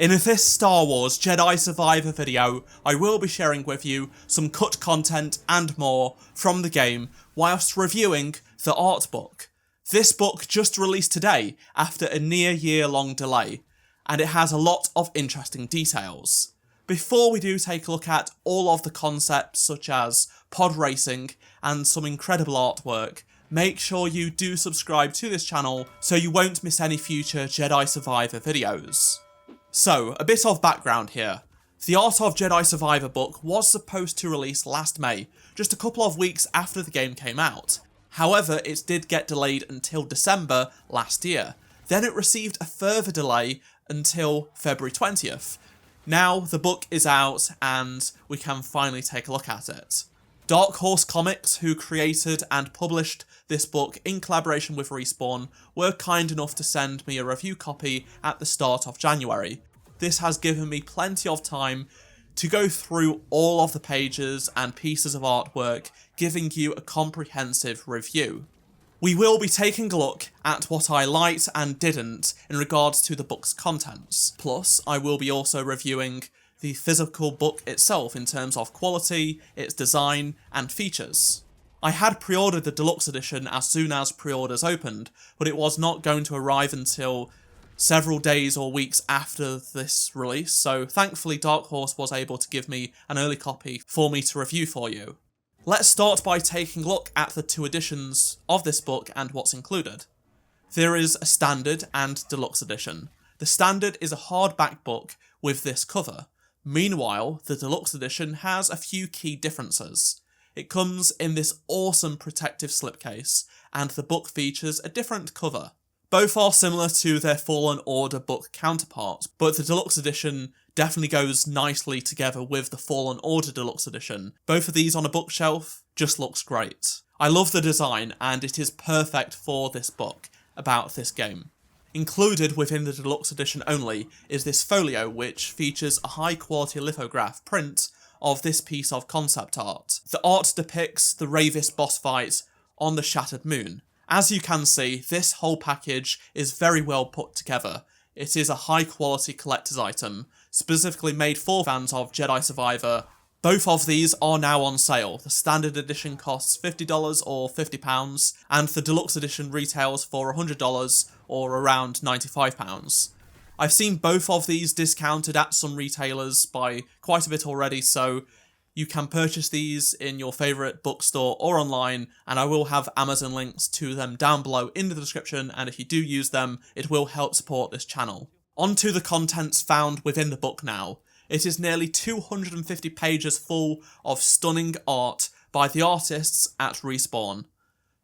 In this Star Wars Jedi Survivor video, I will be sharing with you some cut content and more from the game whilst reviewing the art book. This book just released today after a near year-long delay, and it has a lot of interesting details. Before we do take a look at all of the concepts such as pod racing and some incredible artwork, make sure you do subscribe to this channel so you won't miss any future Jedi Survivor videos. So, a bit of background here. The Art of Jedi Survivor book was supposed to release last May, just a couple of weeks after the game came out. However, it did get delayed until December last year. Then it received a further delay until February 20th. Now the book is out and we can finally take a look at it. Dark Horse Comics, who created and published this book in collaboration with Respawn, were kind enough to send me a review copy at the start of January. This has given me plenty of time to go through all of the pages and pieces of artwork, giving you a comprehensive review. We will be taking a look at what I liked and didn't in regards to the book's contents. Plus, I will be also reviewing the physical book itself in terms of quality, its design, and features. I had pre-ordered the deluxe edition as soon as pre-orders opened, but it was not going to arrive until several days or weeks after this release, so thankfully Dark Horse was able to give me an early copy for me to review for you. Let's start by taking a look at the two editions of this book and what's included. There is a standard and deluxe edition. The standard is a hardback book with this cover. Meanwhile, the deluxe edition has a few key differences. It comes in this awesome protective slipcase, and the book features a different cover. Both are similar to their Fallen Order book counterparts, but the deluxe edition definitely goes nicely together with the Fallen Order deluxe edition. Both of these on a bookshelf just looks great. I love the design, and it is perfect for this book about this game. Included within the deluxe edition only is this folio, which features a high quality lithograph print of this piece of concept art. The art depicts the Ravis boss fight on the Shattered Moon. As you can see, this whole package is very well put together. It is a high quality collector's item, specifically made for fans of Jedi Survivor. Both of these are now on sale. The standard edition costs $50 or £50, and the deluxe edition retails for $100 or around £95. I've seen both of these discounted at some retailers by quite a bit already, so you can purchase these in your favourite bookstore or online, and I will have Amazon links to them down below in the description, and if you do use them, it will help support this channel. On to the contents found within the book now. It is nearly 250 pages full of stunning art by the artists at Respawn.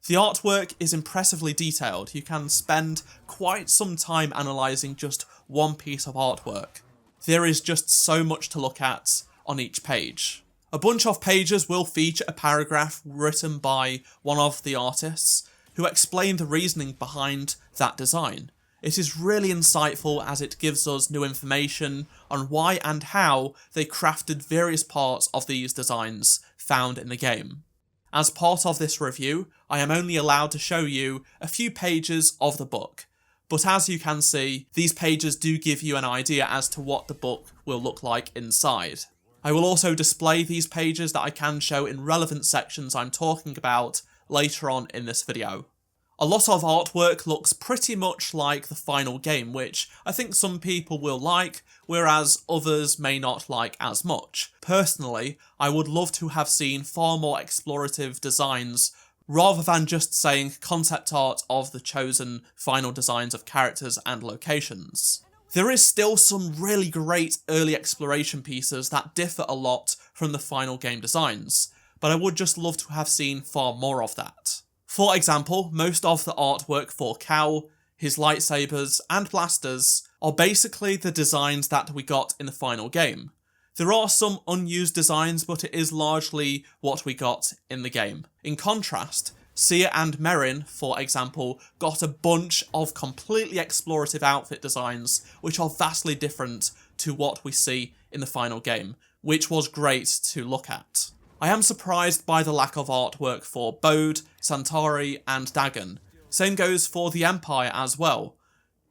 The artwork is impressively detailed. You can spend quite some time analysing just one piece of artwork. There is just so much to look at on each page. A bunch of pages will feature a paragraph written by one of the artists who explain the reasoning behind that design. It is really insightful as it gives us new information on why and how they crafted various parts of these designs found in the game. As part of this review, I am only allowed to show you a few pages of the book, but as you can see, these pages do give you an idea as to what the book will look like inside. I will also display these pages that I can show in relevant sections I'm talking about later on in this video. A lot of artwork looks pretty much like the final game, which I think some people will like, whereas others may not like as much. Personally, I would love to have seen far more explorative designs, rather than just saying concept art of the chosen final designs of characters and locations. There is still some really great early exploration pieces that differ a lot from the final game designs, but I would just love to have seen far more of that. For example, most of the artwork for Cal, his lightsabers, and blasters are basically the designs that we got in the final game. There are some unused designs, but it is largely what we got in the game. In contrast, Sia and Merrin, for example, got a bunch of completely explorative outfit designs, which are vastly different to what we see in the final game, which was great to look at. I am surprised by the lack of artwork for Bode, Santari, and Dagon. Same goes for the Empire as well.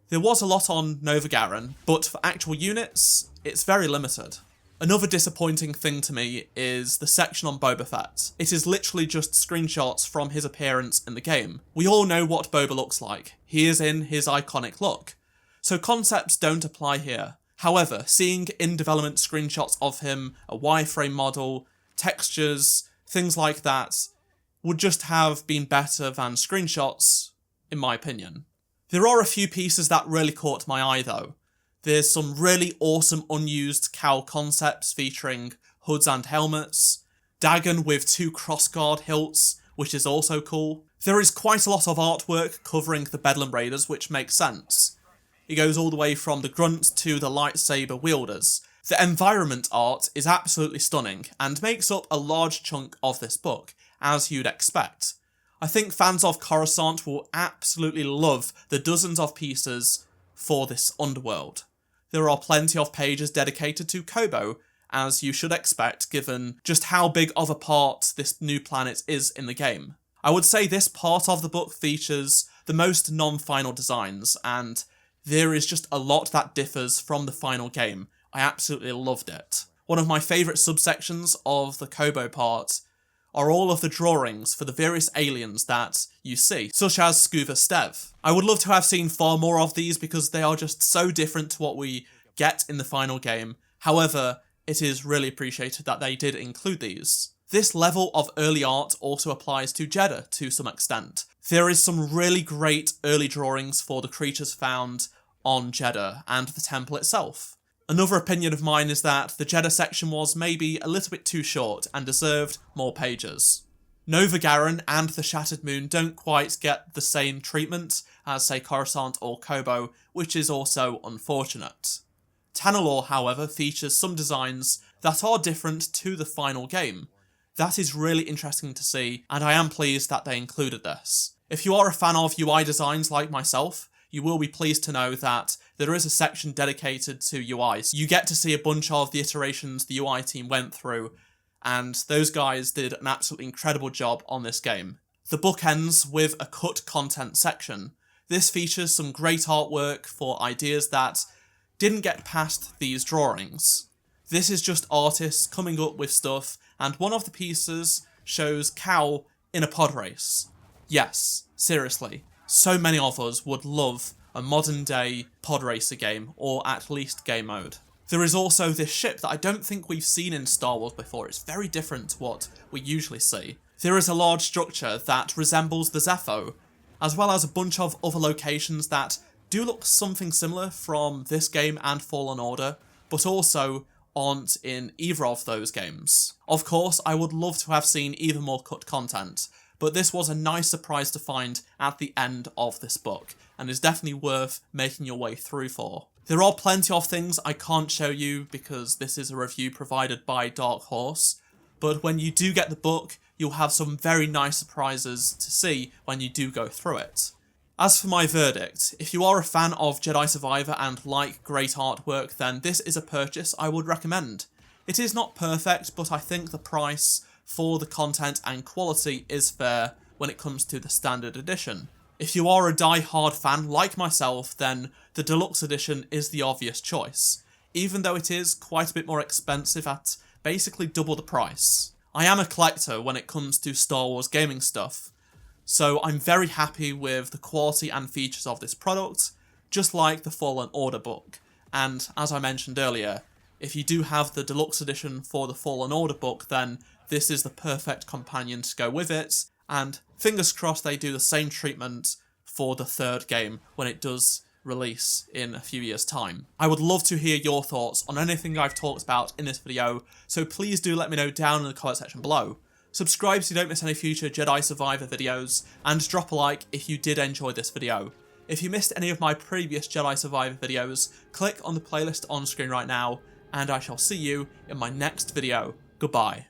There was a lot on Nova Garen, but for actual units, it's very limited. Another disappointing thing to me is the section on Boba Fett. It is literally just screenshots from his appearance in the game. We all know what Boba looks like. He is in his iconic look. So concepts don't apply here. However, seeing in development screenshots of him, a wireframe model, textures, things like that, would just have been better than screenshots, in my opinion. There are a few pieces that really caught my eye though. There's some really awesome unused cowl concepts featuring hoods and helmets, Dagon with 2 crossguard hilts, which is also cool. There is quite a lot of artwork covering the Bedlam Raiders, which makes sense. It goes all the way from the grunts to the lightsaber wielders. The environment art is absolutely stunning and makes up a large chunk of this book, as you'd expect. I think fans of Coruscant will absolutely love the dozens of pieces for this underworld. There are plenty of pages dedicated to Kobo, as you should expect given just how big of a part this new planet is in the game. I would say this part of the book features the most non-final designs, and there is just a lot that differs from the final game. I absolutely loved it. One of my favourite subsections of the Kobo part are all of the drawings for the various aliens that you see, such as Scuba Stev. I would love to have seen far more of these because they are just so different to what we get in the final game. However, it is really appreciated that they did include these. This level of early art also applies to Jedi to some extent. There is some really great early drawings for the creatures found on Jedi and the temple itself. Another opinion of mine is that the Jedi section was maybe a little bit too short and deserved more pages. Nova Garen and the Shattered Moon don't quite get the same treatment as, say, Coruscant or Kobo, which is also unfortunate. Tanalorr, however, features some designs that are different to the final game. That is really interesting to see, and I am pleased that they included this. If you are a fan of UI designs like myself, you will be pleased to know that there is a section dedicated to UI. So you get to see a bunch of the iterations the UI team went through, and those guys did an absolutely incredible job on this game. The book ends with a cut content section. This features some great artwork for ideas that didn't get past these drawings. This is just artists coming up with stuff, and one of the pieces shows Cal in a pod race. Yes, seriously. So many of us would love a modern day pod racer game, or at least game mode. There is also this ship that I don't think we've seen in Star Wars before. It's very different to what we usually see. There is a large structure that resembles the Zepho, as well as a bunch of other locations that do look something similar from this game and Fallen Order, but also aren't in either of those games. Of course, I would love to have seen even more cut content, but this was a nice surprise to find at the end of this book, and is definitely worth making your way through for. There are plenty of things I can't show you because this is a review provided by Dark Horse, but when you do get the book, you'll have some very nice surprises to see when you do go through it. As for my verdict, if you are a fan of Jedi Survivor and like great artwork, then this is a purchase I would recommend. It is not perfect, but I think the price for the content and quality is fair when it comes to the standard edition. If you are a die-hard fan like myself, then the deluxe edition is the obvious choice, even though it is quite a bit more expensive at basically double the price. I am a collector when it comes to Star Wars gaming stuff, so I'm very happy with the quality and features of this product, just like the Fallen Order book. And as I mentioned earlier, if you do have the deluxe edition for the Fallen Order book, then this is the perfect companion to go with it, and fingers crossed they do the same treatment for the third game when it does release in a few years' time. I would love to hear your thoughts on anything I've talked about in this video, so please do let me know down in the comment section below. Subscribe so you don't miss any future Jedi Survivor videos, and drop a like if you did enjoy this video. If you missed any of my previous Jedi Survivor videos, click on the playlist on screen right now, and I shall see you in my next video. Goodbye.